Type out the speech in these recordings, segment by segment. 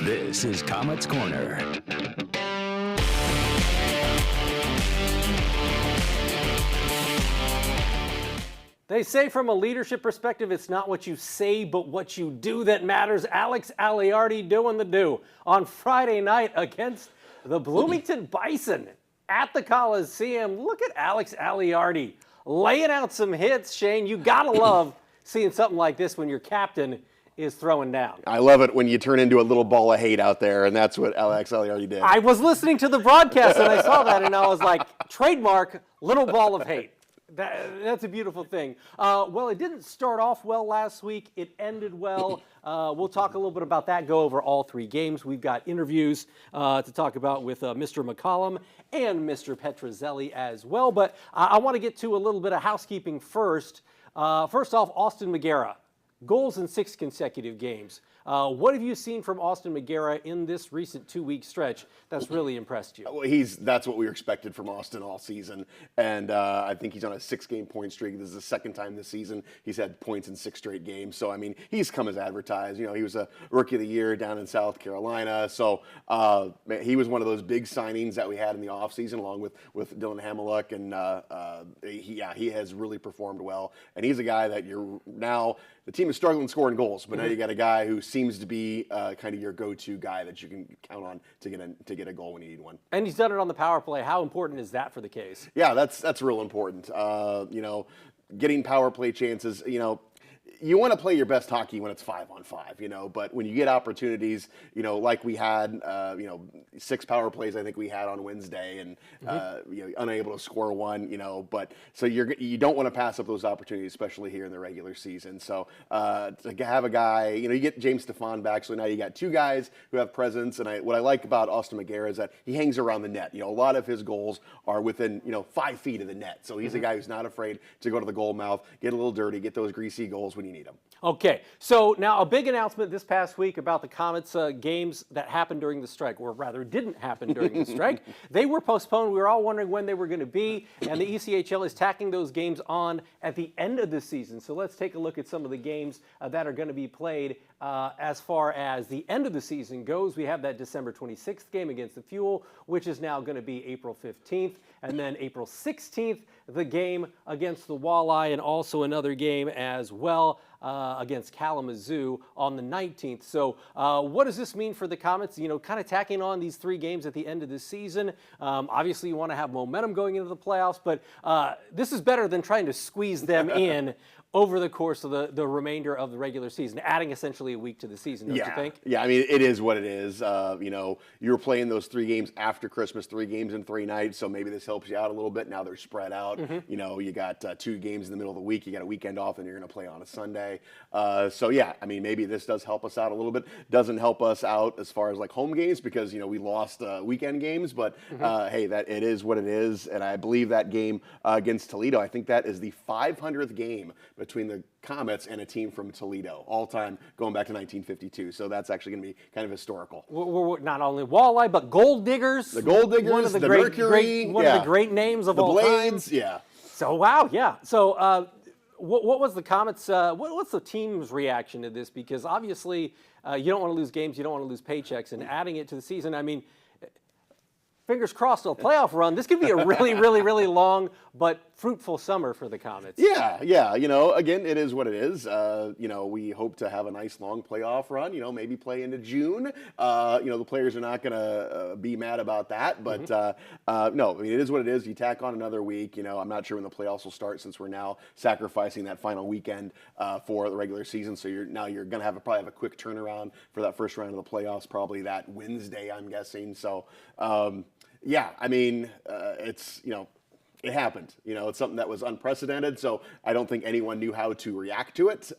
This is Komets Corner. They say from a leadership perspective, it's not what you say, but what you do that matters. Alex Aliardi doing the do on Friday night against the Bloomington Bison at the Coliseum. Look at Alex Aliardi laying out some hits. Shane, you gotta love seeing something like this when your captain is throwing down. I love it when you turn into a little ball of hate out there, and that's what Alex Aliardi did. I was listening to the broadcast and I saw that and I was like, trademark, little ball of hate. That's a beautiful thing. Well, it didn't start off well last week. It ended well. We'll talk a little bit about that, go over all three games. We've got interviews to talk about with Mr. McCollum and Mr. Petrozelli as well. But I want to get to a little bit of housekeeping first. First off, Austin Magera, goals in 6 consecutive games. What have you seen from Austin Magera in this recent 2-week stretch that's really impressed you? Well, that's what we expected from Austin all season, and I think he's on a 6-game point streak. This is the second time this season he's had points in 6 straight games. So I mean, he's come as advertised. You know, he was a Rookie of the Year down in South Carolina. So he was one of those big signings that we had in the offseason, along with Dylan Hamiluk, and he has really performed well. And he's a guy that the team is struggling scoring goals, but now you got a guy who seems to be kind of your go-to guy that you can count on to get a goal when you need one. And he's done it on the power play. How important is that for the Case? Yeah, that's real important. Getting power play chances, you want to play your best hockey when it's 5-on-5, but when you get opportunities, like we had, 6 power plays I think we had on Wednesday, and unable to score one, but so you don't want to pass up those opportunities, especially here in the regular season. So to have a guy, you get James Stefan back, so now you got 2 guys who have presence. And what I like about Austin Magera is that he hangs around the net. A lot of his goals are within 5 feet of the net, so he's a guy who's not afraid to go to the goal mouth, get a little dirty, get those greasy goals when you need them. Okay, so now a big announcement this past week about the Komets games that happened during the strike, or rather didn't happen during the strike. They were postponed. We were all wondering when they were going to be, and the ECHL is tacking those games on at the end of the season. So let's take a look at some of the games that are going to be played as far as the end of the season goes. We have that December 26th game against the Fuel, which is now going to be April 15th, and then April 16th, the game against the Walleye, and also another game as well against Kalamazoo on the 19th. So what does this mean for the Komets? Kind of tacking on these 3 games at the end of the season. Obviously, you want to have momentum going into the playoffs, but this is better than trying to squeeze them in over the course of the remainder of the regular season, adding essentially a week to the season, don't you think? Yeah, I mean, it is what it is. You were playing those 3 games after Christmas, 3 games in 3 nights, so maybe this helps you out a little bit. Now they're spread out. You got 2 games in the middle of the week. You got a weekend off, and you're going to play on a Sunday. Maybe this does help us out a little bit. Doesn't help us out as far as like home games because, we lost weekend games, but hey, that it is what it is. And I believe that game against Toledo, I think that is the 500th game between the Komets and a team from Toledo, all time going back to 1952. So that's actually going to be kind of historical. We're not only Walleye, but Gold Diggers. The Gold Diggers, one of the Mercury. One of the great names of all time. The Blades, yeah. So, wow, yeah. So, what was the Komets, what's the team's reaction to this? Because obviously, you don't want to lose games, you don't want to lose paychecks, and adding it to the season, I mean, fingers crossed, a playoff run. This could be a really, really, really long but fruitful summer for the Komets. Yeah. Again, it is what it is. We hope to have a nice long playoff run. Maybe play into June. The players are not going to be mad about that. But no, I mean, it is what it is. You tack on another week. I'm not sure when the playoffs will start since we're now sacrificing that final weekend for the regular season. So you're going to probably have a quick turnaround for that first round of the playoffs, probably that Wednesday, I'm guessing. So. It happened. It's something that was unprecedented, so I don't think anyone knew how to react to it.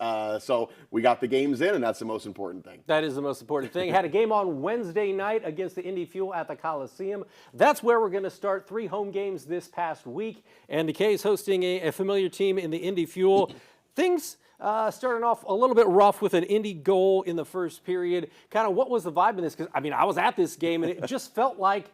So we got the games in, and that's the most important thing. That is the most important thing. Had a game on Wednesday night against the Indy Fuel at the Coliseum. That's where we're going to start 3 home games this past week, and the K's hosting a familiar team in the Indy Fuel. Things starting off a little bit rough with an Indy goal in the first period. Kind of what was the vibe in this? Because, I mean, I was at this game, and it just felt like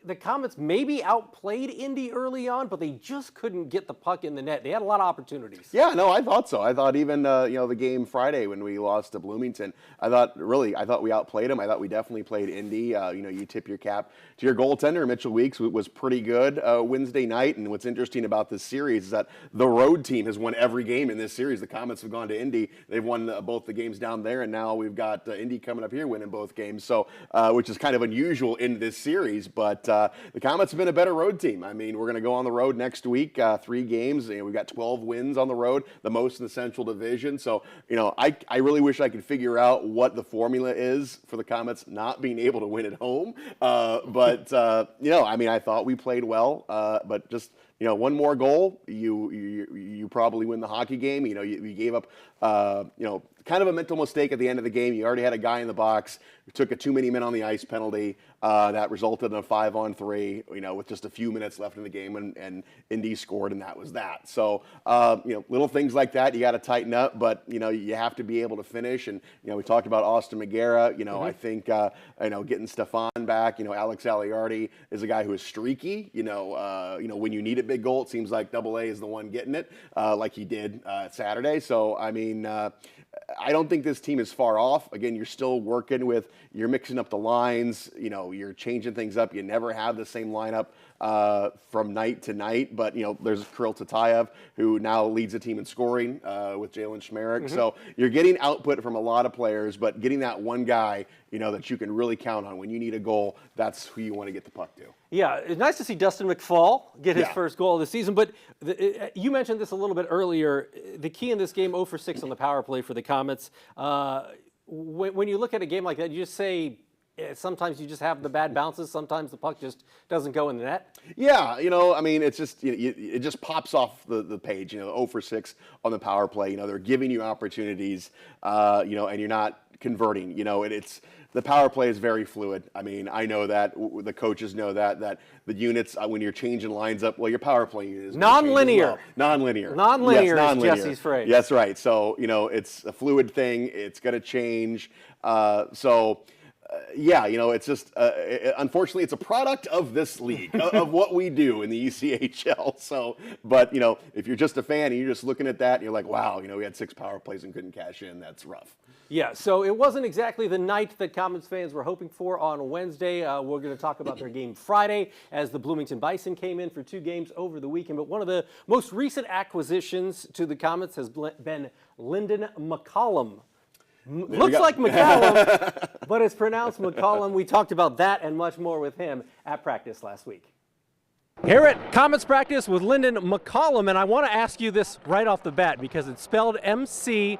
the Komets maybe outplayed Indy early on, but they just couldn't get the puck in the net. They had a lot of opportunities. Yeah, no, I thought so. I thought even the game Friday when we lost to Bloomington, I thought we outplayed them. I thought we definitely played Indy. You tip your cap to your goaltender. Mitchell Weeks was pretty good Wednesday night. And what's interesting about this series is that the road team has won every game in this series. The Komets have gone to Indy. They've won both the games down there, and now we've got Indy coming up here winning both games. So, which is kind of unusual in this series, but the Komets have been a better road team. I mean, we're going to go on the road next week, 3 games. We've got 12 wins on the road, the most in the Central Division. So, I really wish I could figure out what the formula is for the Komets not being able to win at home. I thought we played well, but just one more goal, you probably win the hockey game. You gave up, kind of a mental mistake at the end of the game. You already had a guy in the box. You took a too many men on the ice penalty that resulted in a 5-on-3. With just a few minutes left in the game, and Indy scored, and that was that. So little things like that you got to tighten up, but you have to be able to finish. And we talked about Austin McGarrett. I think getting Stefan back. Alex Aliardi is a guy who is streaky. When you need a big goal, it seems like Double A is the one getting it, like he did Saturday. So I don't think this team is far off. Again, you're still working with, you're mixing up the lines, you're changing things up. You never have the same lineup from night to night. But, there's Kirill Tatayev, who now leads the team in scoring with Jalen Schmerich. Mm-hmm. So you're getting output from a lot of players, but getting that one guy, that you can really count on when you need a goal, that's who you want to get the puck to. Yeah, it's nice to see Dustin McFall get his first goal of the season. But you mentioned this a little bit earlier. The key in this game, 0 for 6 on the power play for the Komets. When you look at a game like that, you just say sometimes you just have the bad bounces. Sometimes the puck just doesn't go in the net. Yeah, it's just it just pops off the page. 0 for 6 on the power play. They're giving you opportunities. And you're not converting. It's the power play is very fluid. I know that the coaches know that the units when you're changing lines up, your power play is non-linear. Non-linear. Non-linear, yes, is Jesse's phrase. That's right. So it's a fluid thing. It's going to change. It's just unfortunately it's a product of this league of what we do in the ECHL. So, but if you're just a fan and you're just looking at that and you're like, wow, we had 6 power plays and couldn't cash in. That's rough. Yeah, so it wasn't exactly the night that Komets fans were hoping for on Wednesday. We're going to talk about their game Friday as the Bloomington Bison came in for 2 games over the weekend. But one of the most recent acquisitions to the Komets has been Lyndon McCollum. Looks like McCallum, but it's pronounced McCollum. We talked about that and much more with him at practice last week. Here at Komets practice with Lyndon McCollum, and I want to ask you this right off the bat because it's spelled McCallum,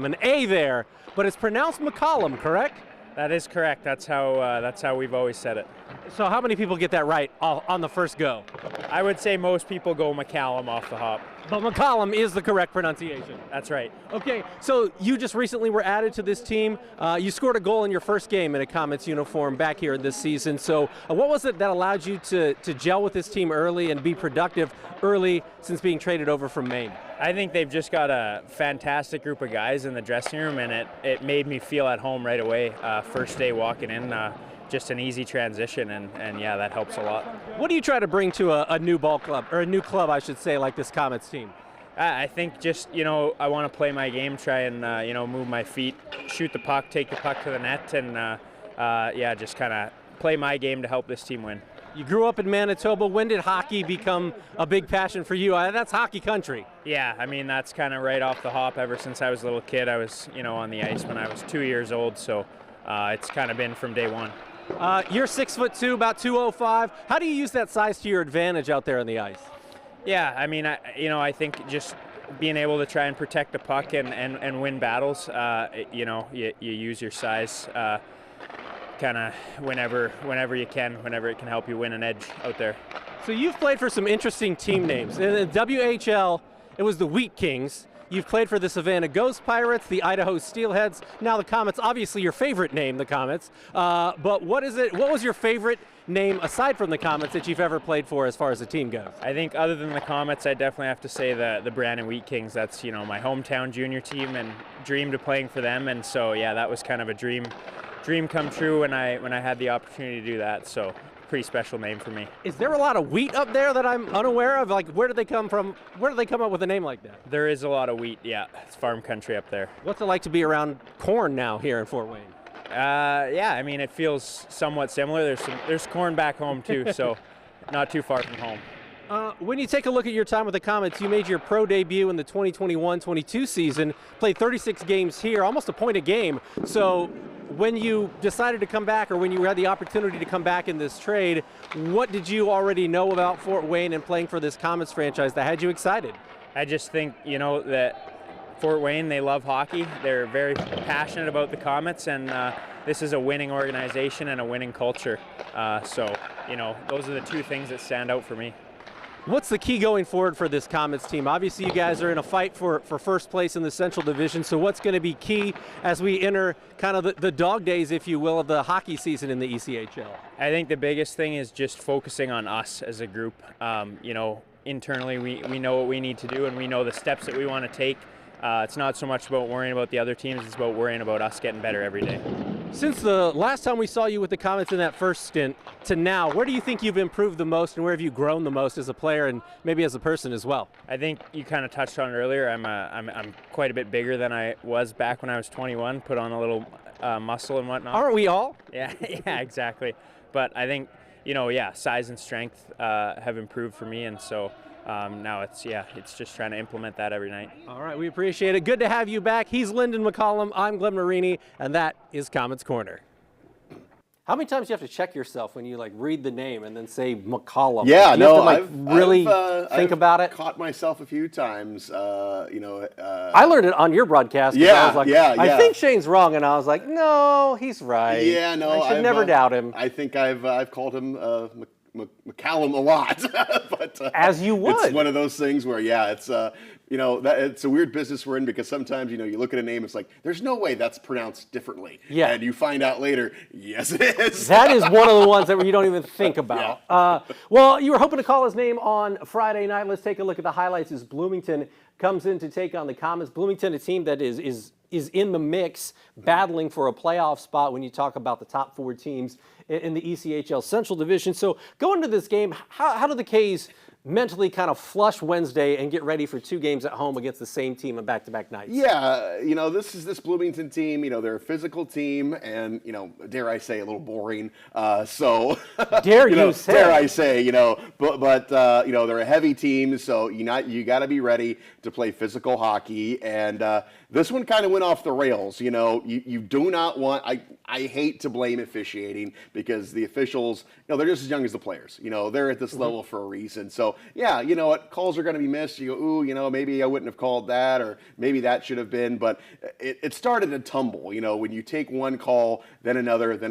an A there, but it's pronounced McCollum, correct? That is correct. That's how we've always said it. So how many people get that right on the first go? I would say most people go McCallum off the hop. But McCollum is the correct pronunciation. That's right. Okay, so you just recently were added to this team. You scored a goal in your first game in a Komets uniform back here this season. So what was it that allowed you to gel with this team early and be productive early since being traded over from Maine? I think they've just got a fantastic group of guys in the dressing room, and it made me feel at home right away. First day walking in, just an easy transition, and yeah, that helps a lot. What do you try to bring to a new ball club, or a new club, I should say, like this Komets team? I think just, I want to play my game, try and, move my feet, shoot the puck, take the puck to the net, and, just kind of play my game to help this team win. You grew up in Manitoba. When did hockey become a big passion for you? That's hockey country. Yeah, that's kind of right off the hop. Ever since I was a little kid, I was, on the ice when I was 2 years old, so it's kind of been from day one. You're 6'2", about 205. How do you use that size to your advantage out there on the ice? Yeah, I think just being able to try and protect the puck and win battles, you use your size kind of whenever you can, whenever it can help you win an edge out there. So you've played for some interesting team names. In the WHL, it was the Wheat Kings. You've played for the Savannah Ghost Pirates, the Idaho Steelheads, now the Komets. Obviously your favorite name, the Komets. But what was your favorite name aside from the Komets that you've ever played for as far as the team goes? I think other than the Komets, I definitely have to say the Brandon Wheat Kings. That's, my hometown junior team, and dreamed of playing for them. And so, yeah, that was kind of a dream dream come true when I had the opportunity to do that. So pretty special name for me. Is there a lot of wheat up there that I'm unaware of? Like, where do they come from? Where do they come up with a name like that? There is a lot of wheat, yeah. It's farm country up there. What's it like to be around corn now here in Fort Wayne? Yeah, I mean, it feels somewhat similar. There's corn back home too, so not too far from home. When you take a look at your time with the Komets, you made your pro debut in the 2021-22 season, played 36 games here, almost a point a game. So when you decided to come back, or when you had the opportunity to come back in this trade, what did you already know about Fort Wayne and playing for this Komets franchise that had you excited? I just think, that Fort Wayne, they love hockey. They're very passionate about the Komets, and this is a winning organization and a winning culture. So, those are the two things that stand out for me. What's the key going forward for this Komets team? Obviously, you guys are in a fight for first place in the Central Division, so what's going to be key as we enter kind of the dog days, if you will, of the hockey season in the ECHL? I think the biggest thing is just focusing on us as a group. Internally, we know what we need to do, and we know the steps that we want to take. It's not so much about worrying about the other teams, it's about worrying about us getting better every day. Since the last time we saw you with the Komets in that first stint to now, where do you think you've improved the most, and where have you grown the most as a player and maybe as a person as well? I think you kind of touched on it earlier. I'm quite a bit bigger than I was back when I was 21, put on a little muscle and whatnot. Aren't we all? Yeah, yeah, exactly. But I think, size and strength have improved for me, and so now it's just trying to implement that every night. All right, we appreciate it. Good to have you back. He's Lyndon McCollum. I'm Glenn Marini, and that is Komets Corner. How many times do you have to check yourself when you read the name and then say McCollum? Yeah, do you have to, I've really think about it? Caught myself a few times. I learned it on your broadcast. Yeah, I was like, yeah. I think Shane's wrong, and I was like, no, he's right. Yeah, no, I should never doubt him. I think I've called him McCallum a lot, but as you would. It's one of those things where, it's it's a weird business we're in, because sometimes you look at a name, it's like there's no way that's pronounced differently. Yeah. And you find out later, yes, it is. That is one of the ones that you don't even think about. Yeah. Well, you were hoping to call his name on Friday night. Let's take a look at the highlights as Bloomington comes in to take on the Komets. Bloomington, a team that is in the mix, battling for a playoff spot when you talk about the top four teams in the ECHL Central Division. So going into this game, how do the K's mentally kind of flush Wednesday and get ready for two games at home against the same team on back-to-back nights? Yeah, this Bloomington team, they're a physical team and, dare I say, a little boring. Dare you say? Dare I say, but they're a heavy team, so you got to be ready to play physical hockey. And this one kind of went off the rails. You do not want, I hate to blame officiating, because the officials, they're just as young as the players. They're at this level for a reason. So, yeah, what, calls are going to be missed. You go, ooh, maybe I wouldn't have called that, or maybe that should have been. But it started to tumble, when you take one call, then another, and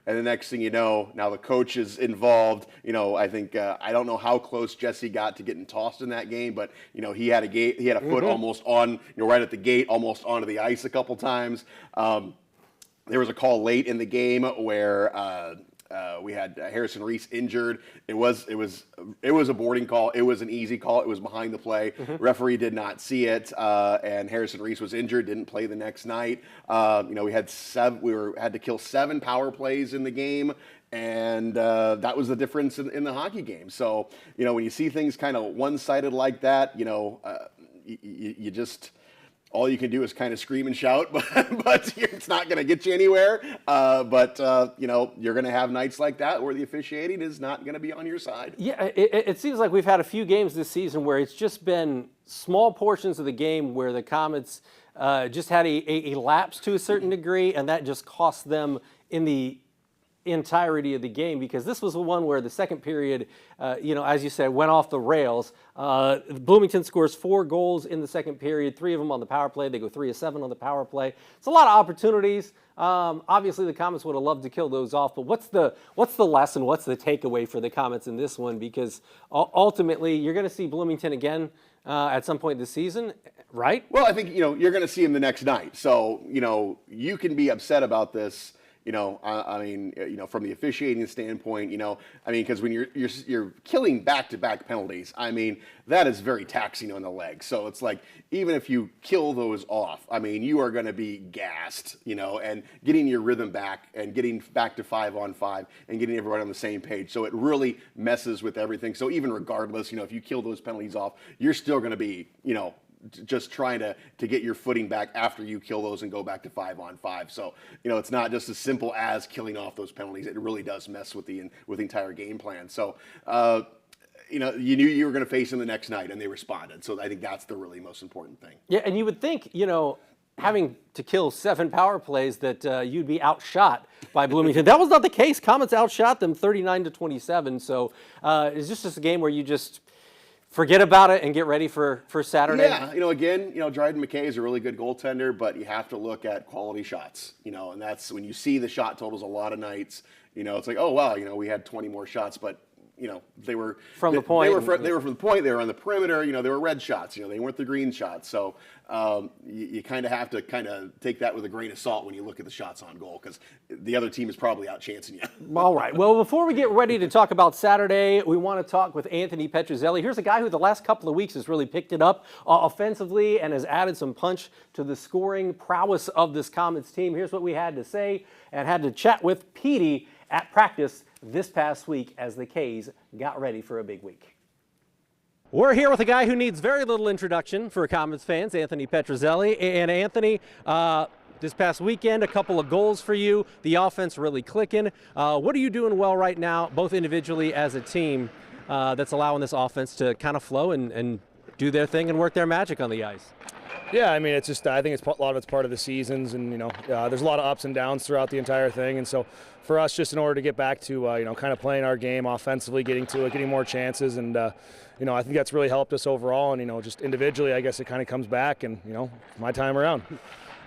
the next thing you know, now the coach is involved. I think, I don't know how close Jesse got to getting tossed in that game, but, he had a foot almost on, right at the gate, almost onto the ice a couple times. There was a call late in the game where we had Harrison Reese injured. It was a boarding call. It was an easy call. It was behind the play. Referee did not see it, and Harrison Reese was injured. Didn't play the next night. We had had to kill 7 power plays in the game. And that was the difference in the hockey game. So, when you see things kind of one-sided like that, you just, all you can do is kind of scream and shout, but it's not going to get you anywhere. But you're going to have nights like that where the officiating is not going to be on your side. Yeah, it seems like we've had a few games this season where it's just been small portions of the game where the Komets just had a lapse to a certain degree, and that just cost them in the entirety of the game, because this was the one where the second period, as you said, went off the rails. Bloomington scores 4 goals in the second period, 3 of them on the power play. They go 3 of 7 on the power play. It's a lot of opportunities. Obviously, the Komets would have loved to kill those off, but what's the lesson? What's the takeaway for the Komets in this one? Because ultimately, you're going to see Bloomington again at some point this season, right? Well, I think you're going to see him the next night. So you can be upset about this. I mean, from the officiating standpoint, I mean, because when you're killing back-to-back penalties, I mean, that is very taxing on the legs. So it's like, even if you kill those off, I mean, you are going to be gassed, and getting your rhythm back and getting back to 5-on-5 and getting everybody on the same page. So it really messes with everything. So even regardless, if you kill those penalties off, you're still going to be, just trying to get your footing back after you kill those and go back to 5-on-5. So, it's not just as simple as killing off those penalties. It really does mess with the entire game plan. So, you knew you were going to face them the next night, and they responded. So I think that's the really most important thing. Yeah, and you would think, having to kill 7 power plays that you'd be outshot by Bloomington. That was not the case. Komets outshot them 39-27. So it's just a game where you just forget about it and get ready for Saturday. Yeah, again, Dryden McKay is a really good goaltender, but you have to look at quality shots, and that's when you see the shot totals a lot of nights, it's like, oh, wow, we had 20 more shots, but they were from the point. They were from the point. They were on the perimeter. They were red shots. They weren't the green shots. So you kind of have to take that with a grain of salt when you look at the shots on goal, because the other team is probably out chancing you. All right. Well, before we get ready to talk about Saturday, we want to talk with Anthony Petruzzelli. Here's a guy who the last couple of weeks has really picked it up offensively and has added some punch to the scoring prowess of this Komets team. Here's what we had to say and had to chat with Petey at practice this past week as the K's got ready for a big week. We're here with a guy who needs very little introduction for Komets fans, Anthony Petruzzelli. And Anthony, this past weekend, a couple of goals for you, the offense really clicking. What are you doing well right now, both individually as a team, that's allowing this offense to kind of flow and do their thing and work their magic on the ice? Yeah, I mean, it's just, I think a lot of it's part of the seasons, and there's a lot of ups and downs throughout the entire thing, and so for us, just in order to get back to kind of playing our game offensively, getting more chances, and I think that's really helped us overall, and just individually, I guess it kind of comes back, and my time around.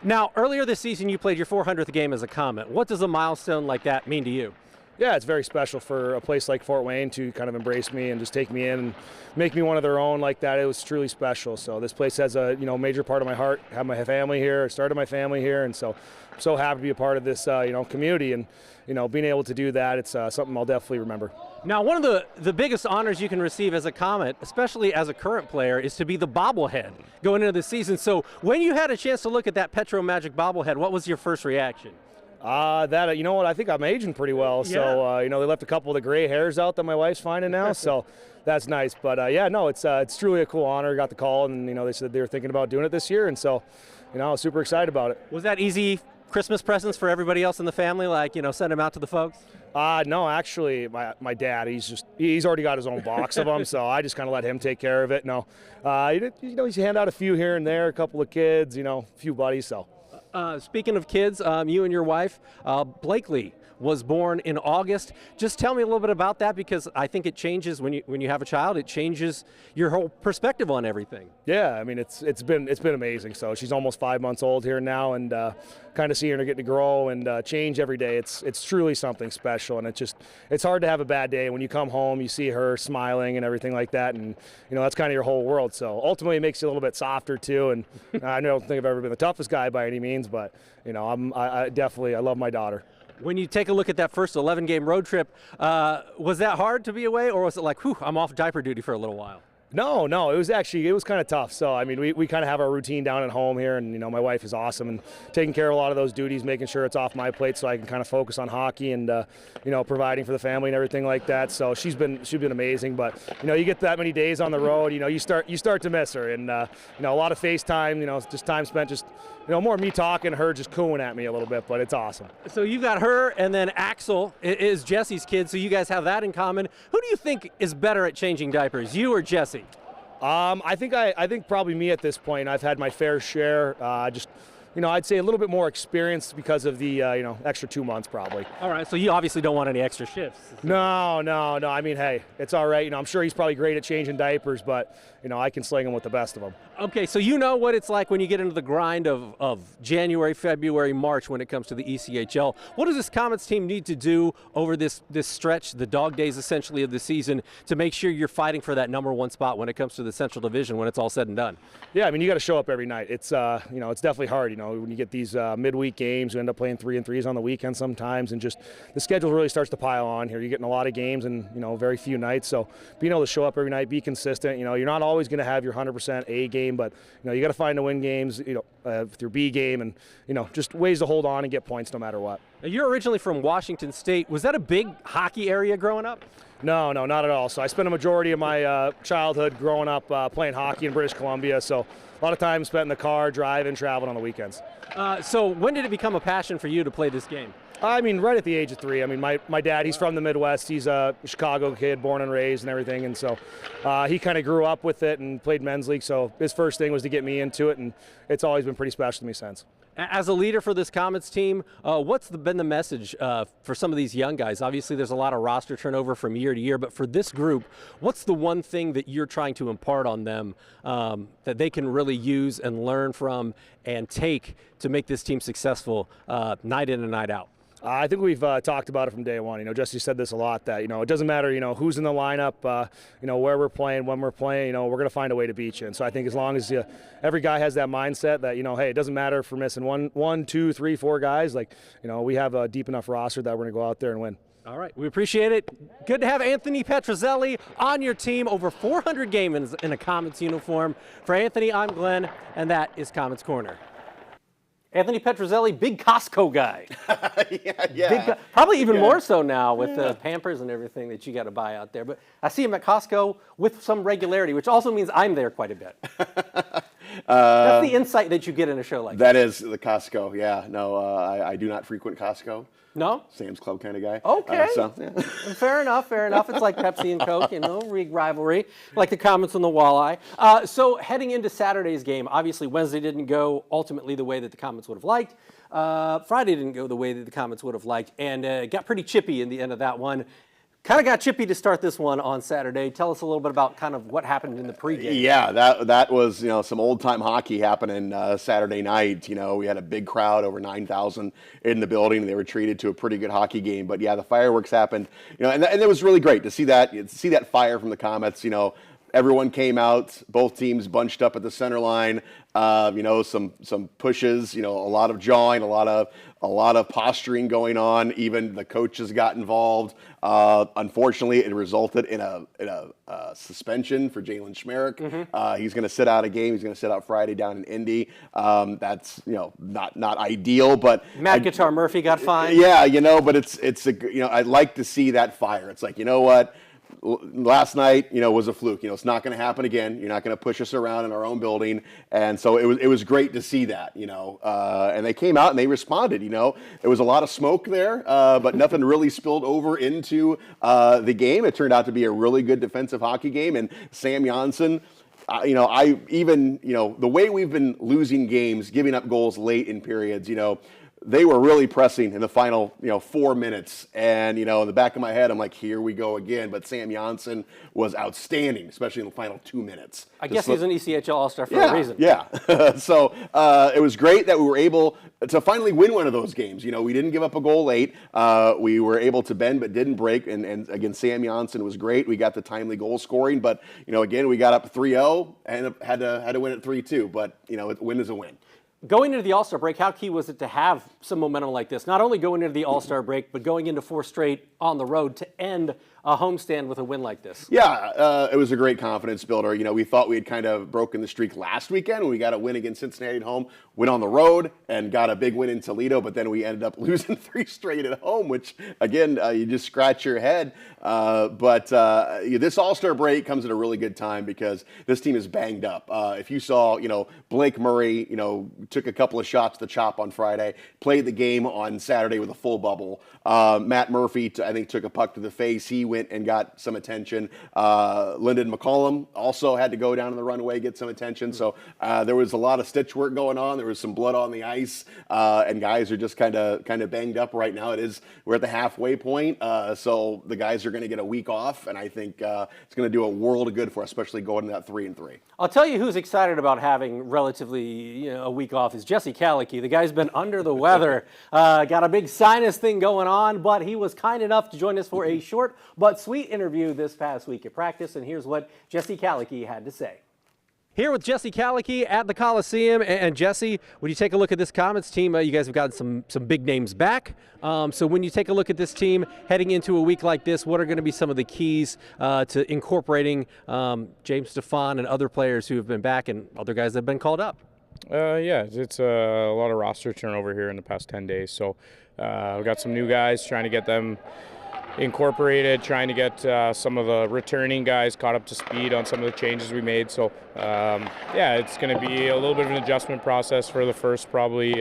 Now, earlier this season, you played your 400th game as a Komet. What does a milestone like that mean to you? Yeah, it's very special for a place like Fort Wayne to kind of embrace me and just take me in and make me one of their own like that. It was truly special. So this place has a major part of my heart. I have my family here. I started my family here, and so I'm so happy to be a part of this community, and being able to do that, it's something I'll definitely remember. Now, one of the biggest honors you can receive as a Komet, especially as a current player, is to be the bobblehead going into the season. So when you had a chance to look at that Petro Magic bobblehead, what was your first reaction? You know what, I think I'm aging pretty well. Yeah. So, they left a couple of the gray hairs out that my wife's finding now, so that's nice. But, yeah, no, it's truly a cool honor. Got the call, and, they said they were thinking about doing it this year, and so, I was super excited about it. Was that easy Christmas presents for everybody else in the family, like, send them out to the folks? No, actually, my dad, he's already got his own box of them, so I just kind of let him take care of it. No, he's hand out a few here and there, a couple of kids, a few buddies, so. Speaking of kids, you and your wife, Blakely, was born in August. Just tell me a little bit about that, because I think it changes when you have a child. It changes your whole perspective on everything. Yeah, I mean it's been amazing. So she's almost 5 months old here now, and kind of seeing her getting to grow and change every day. It's truly something special, and it's hard to have a bad day when you come home. You see her smiling and everything like that, and that's kind of your whole world. So ultimately, it makes you a little bit softer too. And I don't think I've ever been the toughest guy by any means, but I definitely love my daughter. When you take a look at that first 11-game road trip, was that hard to be away, or was it like, whew, I'm off diaper duty for a little while? No, it was kind of tough. So, I mean, we kind of have our routine down at home here, and, my wife is awesome and taking care of a lot of those duties, making sure it's off my plate so I can kind of focus on hockey and, providing for the family and everything like that. So she's been amazing, but, you get that many days on the road, you start to miss her, and, a lot of FaceTime, just time spent just, more me talking, her just cooing at me a little bit, but it's awesome. So you've got her, and then Axel is Jesse's kid, so you guys have that in common. Who do you think is better at changing diapers, you or Jesse? I think probably me at this point. I've had my fair share. I'd say a little bit more experience because of the extra 2 months probably. All right, so you obviously don't want any extra shifts. No. I mean, hey, it's all right. I'm sure he's probably great at changing diapers, but I can sling him with the best of them. Okay, so what it's like when you get into the grind of January, February, March when it comes to the ECHL. What does this Komets team need to do over this stretch, the dog days essentially of the season, to make sure you're fighting for that #1 spot when it comes to the Central Division when it's all said and done? Yeah, I mean, you got to show up every night. It's it's definitely hard. when you get these midweek games, you end up playing 3-3s on the weekend sometimes, and just the schedule really starts to pile on here. You're getting a lot of games in very few nights, so being able to show up every night, be consistent. You're not always going to have your 100% A game, but you got to find to win games, with your B game, and just ways to hold on and get points no matter what. You're originally from Washington State. Was that a big hockey area growing up? No, not at all. So I spent a majority of my childhood growing up playing hockey in British Columbia. So a lot of time spent in the car, driving, traveling on the weekends. So when did it become a passion for you to play this game? I mean, right at the age of 3. I mean, my dad, he's from the Midwest. He's a Chicago kid, born and raised and everything. And so he kind of grew up with it and played men's league. So his first thing was to get me into it, and it's always been pretty special to me since. As a leader for this Komets team, what's been the message for some of these young guys? Obviously, there's a lot of roster turnover from year to year, but for this group, what's the one thing that you're trying to impart on them that they can really use and learn from and take to make this team successful night in and night out? I think we've talked about it from day one. Jesse said this a lot, that, it doesn't matter, who's in the lineup, where we're playing, when we're playing, we're going to find a way to beat you. And so I think as long as every guy has that mindset that, hey, it doesn't matter if we're missing one, 2, 3, 4 guys, we have a deep enough roster that we're going to go out there and win. All right, we appreciate it. Good to have Anthony Petruzzelli on your team. Over 400 games in a Komets uniform. For Anthony, I'm Glenn, and that is Komets Corner. Anthony Petruzzelli, big Costco guy. Yeah. Probably even more so now with the Pampers and everything that you got to buy out there. But I see him at Costco with some regularity, which also means I'm there quite a bit. That's the insight that you get in a show like that. That is the Costco, yeah. No, I do not frequent Costco. No? Sam's Club kind of guy. Okay. Yeah. Fair enough. It's like Pepsi and Coke, rivalry, like the Komets and the Walleye. So heading into Saturday's game, obviously Wednesday didn't go ultimately the way that the Komets would have liked. Friday didn't go the way that the Komets would have liked, and it got pretty chippy in the end of that one. Kind of got chippy to start this one on Saturday. Tell us a little bit about kind of what happened in the pregame. Yeah, that was some old-time hockey happening Saturday night. We had a big crowd, over 9,000 in the building, and they were treated to a pretty good hockey game. But yeah, the fireworks happened, and it was really great to see that fire from the Komets. Everyone came out, both teams bunched up at the center line. Some pushes, a lot of jawing, a lot of posturing going on. Even the coaches got involved. Unfortunately, it resulted in a suspension for Jalen Schmerich. Mm-hmm. He's going to sit out a game. He's going to sit out Friday down in Indy. That's not ideal, but Matt Guitar Murphy got fined. Yeah, but it's I'd like to see that fire. It's like, what? Last night, was a fluke. It's not going to happen again. You're not going to push us around in our own building, and so it was great to see that. And they came out and they responded. There was a lot of smoke there, but nothing really spilled over into the game. It turned out to be a really good defensive hockey game, and Sam Janssen. The way we've been losing games, giving up goals late in periods. They were really pressing in the final, 4 minutes. And, in the back of my head, I'm like, here we go again. But Sam Janssen was outstanding, especially in the final 2 minutes. I guess he's an ECHL All-Star for a reason. Yeah. So it was great that we were able to finally win one of those games. We didn't give up a goal late. We were able to bend but didn't break. And again, Sam Janssen was great. We got the timely goal scoring. But, again, we got up 3-0 and had to win it 3-2. But, a win is a win. Going into the All-Star break, how key was it to have some momentum like this? Not only going into the All-Star break, but going into 4 straight on the road to end a homestand with a win like this. Yeah, it was a great confidence builder. We thought we had kind of broken the streak last weekend when we got a win against Cincinnati at home, went on the road and got a big win in Toledo, but then we ended up losing 3 straight at home, which, again, you just scratch your head. But this All-Star break comes at a really good time because this team is banged up. If you saw, Blake Murray, took a couple of shots to the chop on Friday, played the game on Saturday with a full bubble. Matt Murphy, I think, took a puck to the face. He went and got some attention. Lyndon McCollum also had to go down in the runway, get some attention. So there was a lot of stitch work going on. There was some blood on the ice, and guys are just kind of banged up right now. We're at the halfway point, so the guys are going to get a week off, and I think it's going to do a world of good for us, especially going to that 3-3. I'll tell you who's excited about having relatively a week off is Jesse Kalicki. The guy's been under the weather, got a big sinus thing going on, but he was kind enough to join us for a short but sweet interview this past week at practice, and here's what Jesse Kalicki had to say. Here with Jesse Calicky at the Coliseum. And Jesse, when you take a look at this Komets team, you guys have gotten some big names back. So when you take a look at this team heading into a week like this, what are going to be some of the keys to incorporating James Stefan and other players who have been back and other guys that have been called up? Yeah, it's a lot of roster turnover here in the past 10 days. So we've got some new guys, trying to get them incorporated, trying to get some of the returning guys caught up to speed on some of the changes we made. So yeah, it's going to be a little bit of an adjustment process for the first probably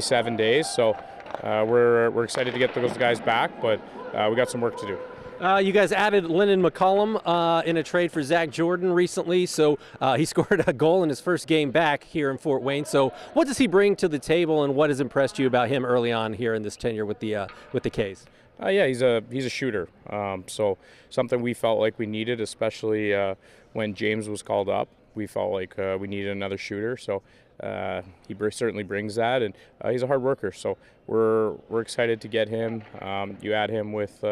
7 days. So we're excited to get those guys back, but we got some work to do. You guys added Lennon McCullum in a trade for Zach Jordan recently, so he scored a goal in his first game back here in Fort Wayne. So what does he bring to the table, and what has impressed you about him early on here in this tenure with the K's? Yeah, he's a shooter. So something we felt like we needed, especially when James was called up. We felt like we needed another shooter. So he certainly brings that, and he's a hard worker. So we're excited to get him. You add him with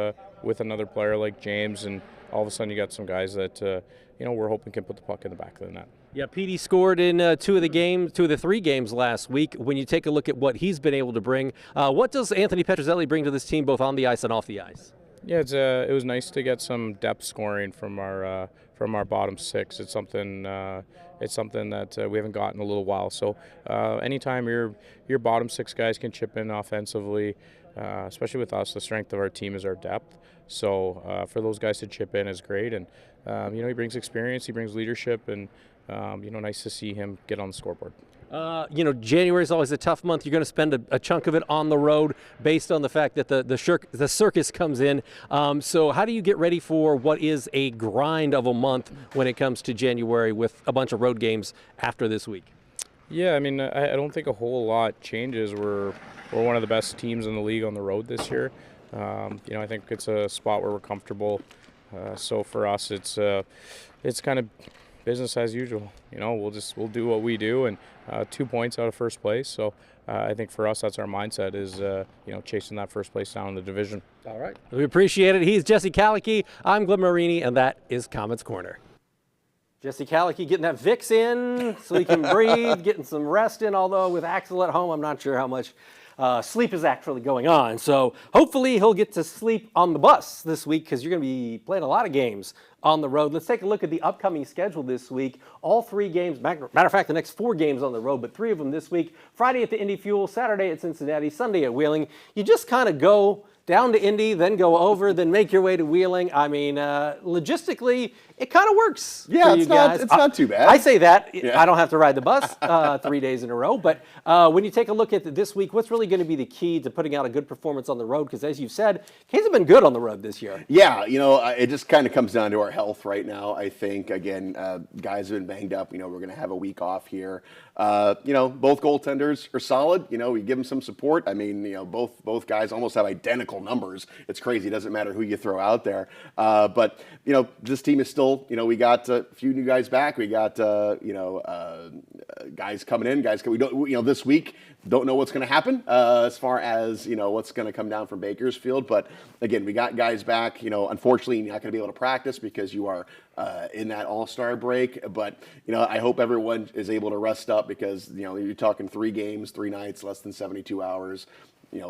another player like James, and all of a sudden you got some guys that we're hoping can put the puck in the back of the net. Yeah, Petey scored in two of the 3 games last week. When you take a look at what he's been able to bring, what does Anthony Petrozelli bring to this team, both on the ice and off the ice? Yeah, it was nice to get some depth scoring from our bottom 6. It's something that we haven't gotten in a little while. So anytime your bottom 6 guys can chip in offensively, especially with us, the strength of our team is our depth. So for those guys to chip in is great, and he brings experience, he brings leadership, and nice to see him get on the scoreboard. January is always a tough month. You're going to spend a chunk of it on the road based on the fact that the circus comes in. So how do you get ready for what is a grind of a month when it comes to January with a bunch of road games after this week? Yeah, I mean, I don't think a whole lot changes. We're one of the best teams in the league on the road this year. I think it's a spot where we're comfortable. So for us, it's kind of business as usual. We'll do what we do, and 2 points out of first place. So I think for us, that's our mindset, is chasing that first place down in the division. All right, we appreciate it. He's Jesse Calicky. I'm Glenn Marini, and that is Komets Corner. Jesse Calicky getting that Vicks in so he can breathe, getting some rest in. Although with Axel at home, I'm not sure how much sleep is actually going on. So hopefully he'll get to sleep on the bus this week, because you're going to be playing a lot of games on the road. Let's take a look at the upcoming schedule this week. All 3 games, matter of fact, the next 4 games on the road, but 3 of them this week. Friday at the Indy Fuel, Saturday at Cincinnati, Sunday at Wheeling. You just kind of go down to Indy, then go over, then make your way to Wheeling. I mean, logistically, it kind of works. Yeah, for you guys. It's not too bad. I say that. Yeah. I don't have to ride the bus 3 days in a row. But when you take a look at this week, what's really going to be the key to putting out a good performance on the road? Because as you've said, Canes have been good on the road this year. Yeah, it just kind of comes down to our health right now. I think, again, guys have been banged up. We're going to have a week off here. Both goaltenders are solid. We give them some support. I mean, both guys almost have identical numbers. It's crazy. It doesn't matter who you throw out there. But this team is still, we got a few new guys back. We got, guys coming in. We don't, this week, don't know what's going to happen as far as, what's going to come down from Bakersfield. But again, we got guys back. Unfortunately, you're not going to be able to practice because you are in that all-star break. But, I hope everyone is able to rest up, because, you're talking 3 games, 3 nights, less than 72 hours.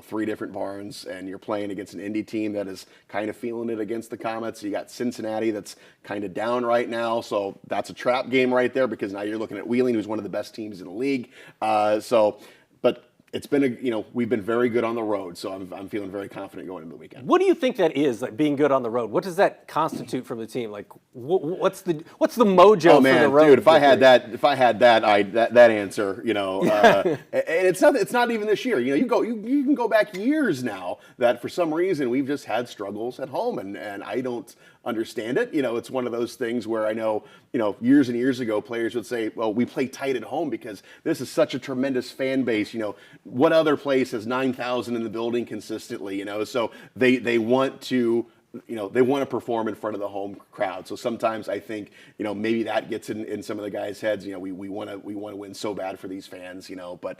3 different barns, and you're playing against an Indy team that is kind of feeling it against the Komets. You got Cincinnati that's kind of down right now, so that's a trap game right there, because now you're looking at Wheeling, who's one of the best teams in the league. But it's been we've been very good on the road, so I'm feeling very confident going into the weekend. What do you think that is, like being good on the road? What does that constitute from the team? Like, what's the mojo for the road? Dude, if I had that answer, and it's not even this year. You can go back years now that for some reason we've just had struggles at home, and I don't understand it. It's one of those things where I know, years and years ago, players would say, well, we play tight at home because this is such a tremendous fan base. What other place has 9,000 in the building consistently? So they want to they want to perform in front of the home crowd. So sometimes I think, maybe that gets in some of the guys' heads. We want to win so bad for these fans, but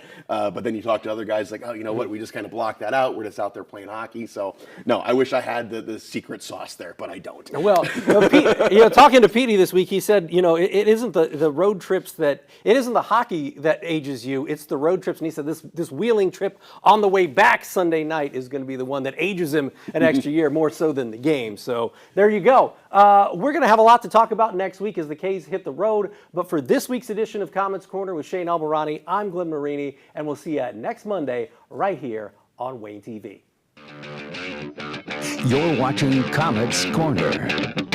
then you talk to other guys like, oh, you know what, we just kind of block that out. We're just out there playing hockey. So no, I wish I had the secret sauce there, but I don't. Well, Pete, talking to Petey this week, he said, it isn't the road trips it isn't the hockey that ages you, it's the road trips. And he said this wheeling trip on the way back Sunday night is going to be the one that ages him an extra year, more so than the game. So there you go. We're going to have a lot to talk about next week as the K's hit the road. But for this week's edition of Komets Corner with Shane Albarani, I'm Glenn Marini, and we'll see you next Monday right here on Wayne TV. You're watching Komets Corner.